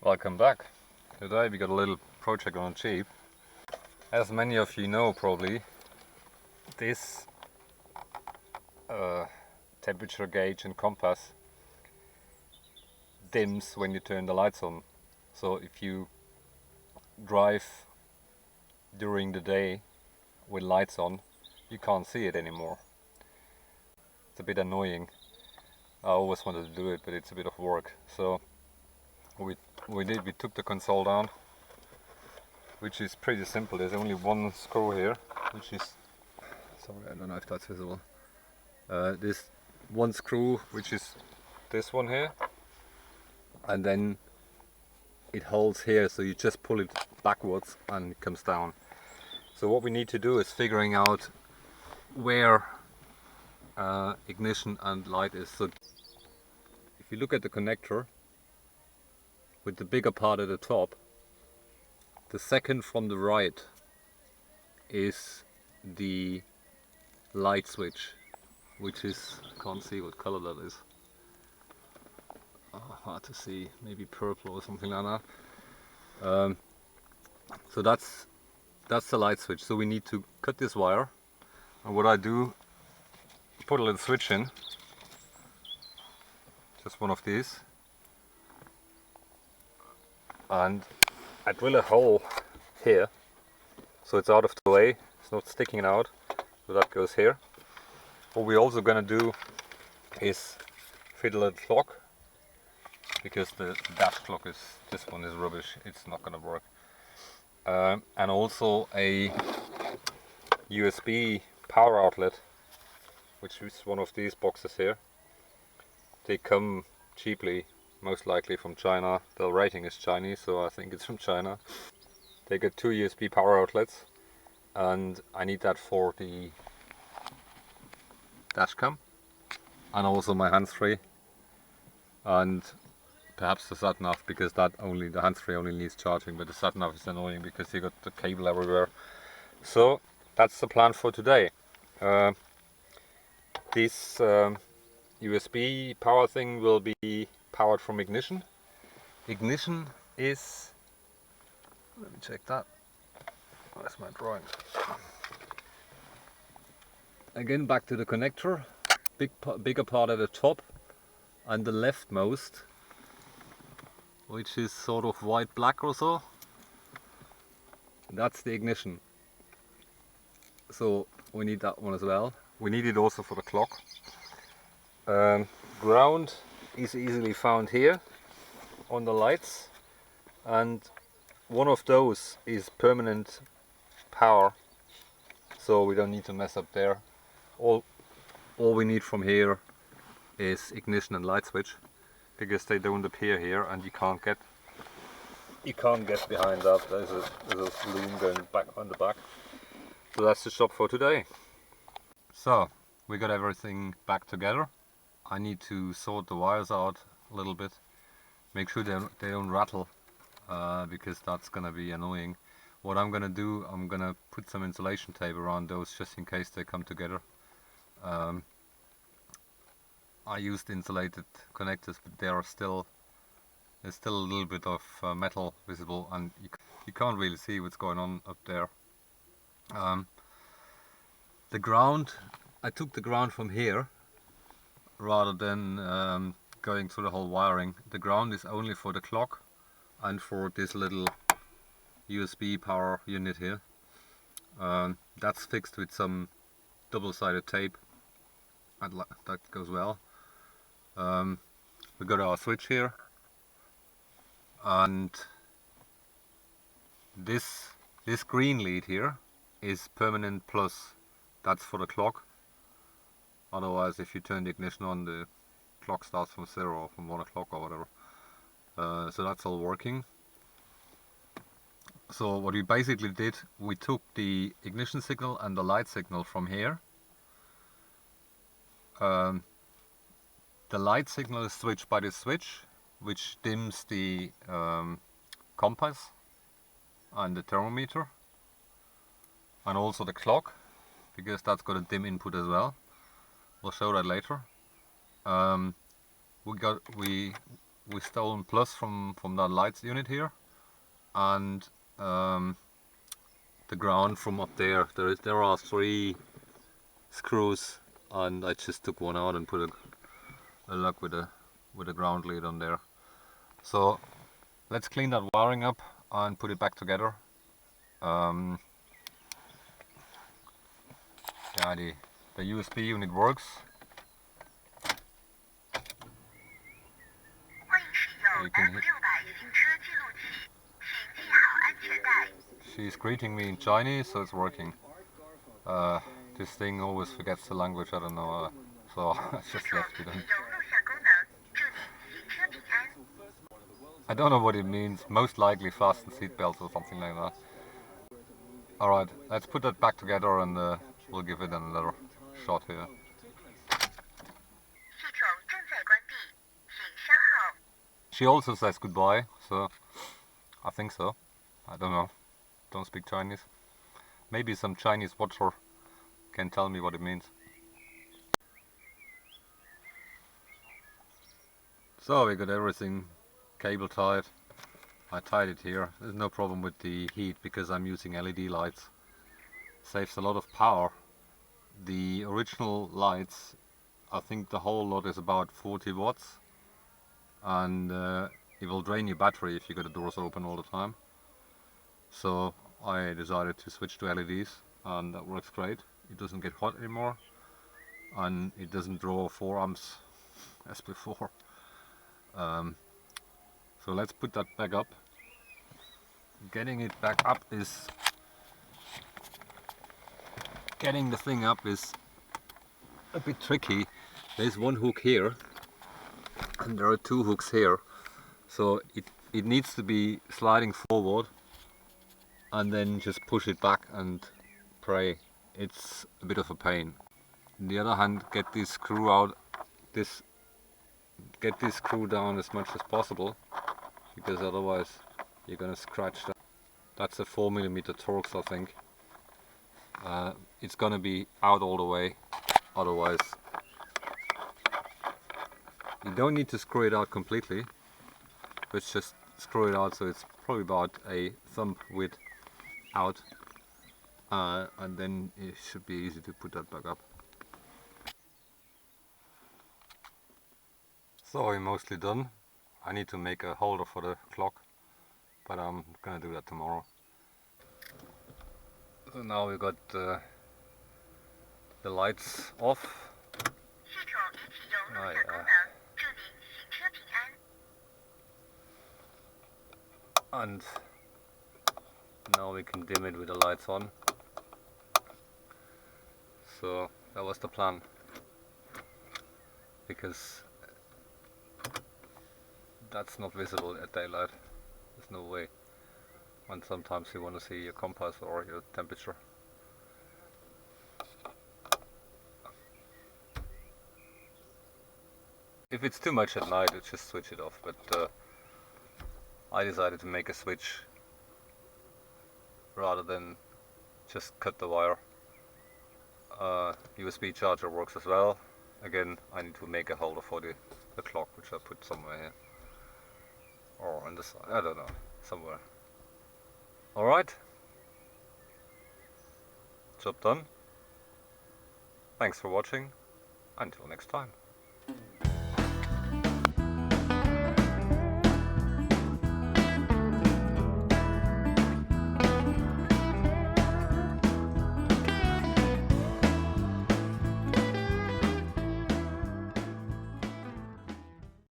Welcome back. Today we got a little project on cheap. As many of you know probably, this temperature gauge and compass dims when you turn the lights on. So if you drive during the day with lights on, you can't see it anymore. It's a bit annoying. I always wanted to do it, but it's a bit of work. So we took the console down, which is pretty simple. There's only one screw here, which is, sorry, I don't know if that's visible. This one screw, which is this one here, and then it holds here, so you just pull it backwards and it comes down. So what we need to do is figuring out where ignition and light is. So if you look at the connector with the bigger part at the top, the second from the right is the light switch, which is, I can't see what color that is. Hard to see, maybe purple or something like that. So that's the light switch. So we need to cut this wire, and what I do, put a little switch in, just one of these, and I drill a hole here so it's out of the way, it's not sticking out, so that goes here. What we're also going to do is fit a little clock, because the dash clock is, this one is rubbish, it's not going to work. And also a USB power outlet, which is one of these boxes here. They come cheaply, most likely from China. The rating is Chinese, so I think it's from China. They got two USB power outlets, and I need that for the dashcam and also my hands-free, and perhaps the SatNav, because that only, the hands-free only needs charging, but the SatNav is annoying because you got the cable everywhere. So that's the plan for today. This USB power thing will be powered from ignition. Ignition is, let me check that. Where's my drawing? Again, back to the connector. Bigger part at the top, and the leftmost, which is sort of white black or so. That's the ignition. So we need that one as well. We need it also for the clock. Ground is easily found here on the lights, and one of those is permanent power, so we don't need to mess up there. All we need from here is ignition and light switch, because they don't appear here and you can't get behind that. There's a loom going back on the back. So that's the shop for today. So we got everything back together. I need to sort the wires out a little bit, make sure they don't rattle, because that's gonna be annoying. What I'm gonna do, I'm gonna put some insulation tape around those just in case they come together. I used insulated connectors, but there's still a little bit of metal visible, and you can't really see what's going on up there. The ground, I took the ground from here rather than going through the whole wiring. The ground is only for the clock and for this little USB power unit here. That's fixed with some double-sided tape, and that goes well. We got our switch here, and this green lead here is permanent plus. That's for the clock. Otherwise, if you turn the ignition on, the clock starts from 0 or from 1 o'clock or whatever. So that's all working. So what we basically did, we took the ignition signal and the light signal from here. The light signal is switched by this switch, which dims the compass and the thermometer, and also the clock, because that's got a dim input as well. We'll show that later. We we stolen plus from that lights unit here, and the ground from up there. There are 3 screws, and I just took one out and put a lug with a ground lead on there. So let's clean that wiring up and put it back together. Yeah, the USB unit works. You can hear. She's greeting me in Chinese, so it's working. This thing always forgets the language, I don't know, so I just left it. I don't know what it means, most likely fasten seatbelts or something like that. Alright, let's put that back together and we'll give it another shot here. She also says goodbye, so I think so. I don't know, don't speak Chinese. Maybe some Chinese watcher can tell me what it means. So we got everything cable tied. I tied it here. There's no problem with the heat because I'm using LED lights. Saves a lot of power. The original lights, I think the whole lot is about 40 watts, and it will drain your battery if you got the doors open all the time. So I decided to switch to LEDs, and that works great. It doesn't get hot anymore, and it doesn't draw 4 amps as before. So let's put that back up. Getting it back up is... Getting the thing up is a bit tricky. There's one hook here, and there are 2 hooks here. So it needs to be sliding forward, and then just push it back and pray. It's a bit of a pain. On the other hand, get this screw out, get this screw down as much as possible, because otherwise you're gonna scratch that. That's a 4mm Torx, I think. It's gonna be out all the way, otherwise you don't need to screw it out completely, but just screw it out so it's probably about a thumb width out, and then it should be easy to put that back up. So we're mostly done. I need to make a holder for the clock, but I'm gonna do that tomorrow. So now we got the lights off. And now we can dim it with the lights on. So that was the plan, because that's not visible at daylight. There's no way. And sometimes you want to see your compass or your temperature. If it's too much at night, just switch it off, but I decided to make a switch rather than just cut the wire. USB charger works as well. Again, I need to make a holder for the clock, which I put somewhere here. Or on the side, I don't know, somewhere. Alright, job done. Thanks for watching, until next time.